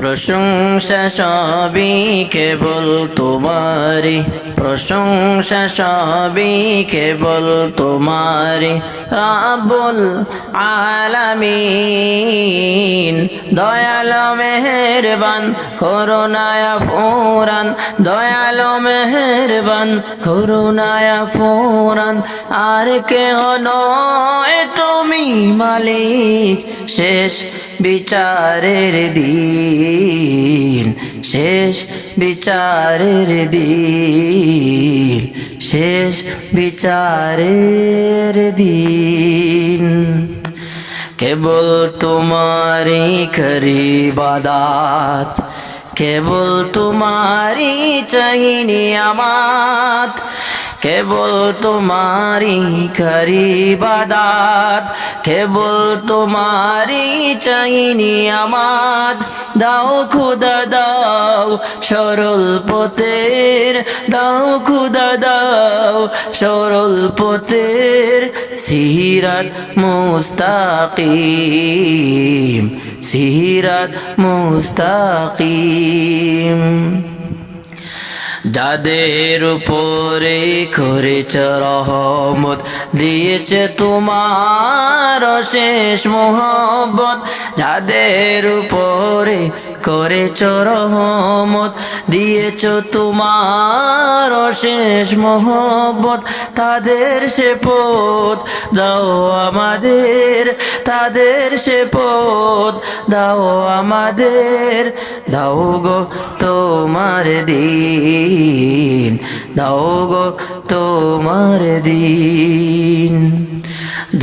প্রশংসা সবই কেবল তোমারি, প্রশংসা সবই কেবল তোমারি রাব্বুল আলামিন। দয়ালু মেহেরবান করুণায় ফুরান, দয়ালু মেহেরবান করুণায় ফুরান। আর কেহ নয় তুমি মালিক, শেষ বিচারের দিন, শেষ বিচারের দিন, শেষ বিচারের দিন। কেবল তোমারি করি ইবাদত, কেবল তোমারি চাই নিয়ামত, কেবল তোমারি করি ইবাদত, কেবল তোমারি চাই নিয়ামত। দাও খুদা দাও সরল পথের, দাও খুদা দাও সরল পথের সিরাত মুস্তাকিম, সিরাত মুস্তাকিম। যাদের উপরে করেছ রহমত, দিয়েছে তোমার শেষ মোহব্বত। যাদের উপরে করেছ রহমত, দিয়েছ তোমার শেষ মোহব্বত। তাদের সে পথ দাও আমাদের, তাদের সে পথ দাও আমাদের। দাও গো তোমার দিন, দাও গো তোমার দিন।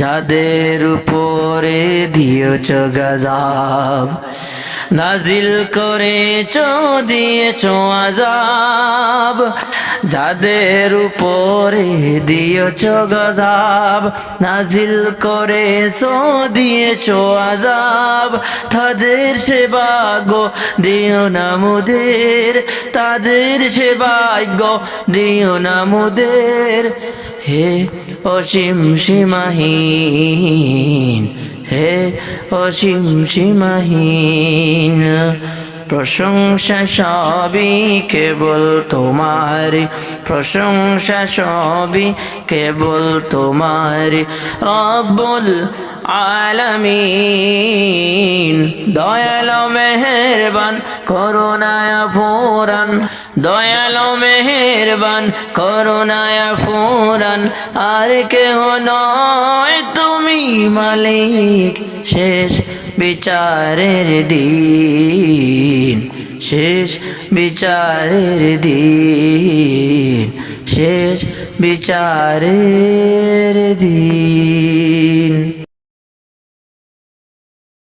যাদের উপরে দিয়েছ গজব, নাজিল করেছ দিয়েছ আযাব। যাদের উপরে দিয়েছ গজব, নাজিল করেছ দিয়েছ আযাব। তাদের সে ভাগ্য দিও না মোদের, তাদের সে ভাগ্য দিও না মোদের। হে অসীম সীমাহীন, হে অসীম সীমাহীন। প্রশংসা সবই কেবল তোমারি, প্রশংসা সবই কেবল তোমারি রাব্বুল আলামিন। দয়ালু মেহেরবান করুণায় ফুরান, দয়ালু মেহেরবান করুণায় ফুরান। আর কেহ নয় তুমি মালিক, শেষ বিচারের দিন, শেষ বিচারের দিন, শেষ বিচারের দিন।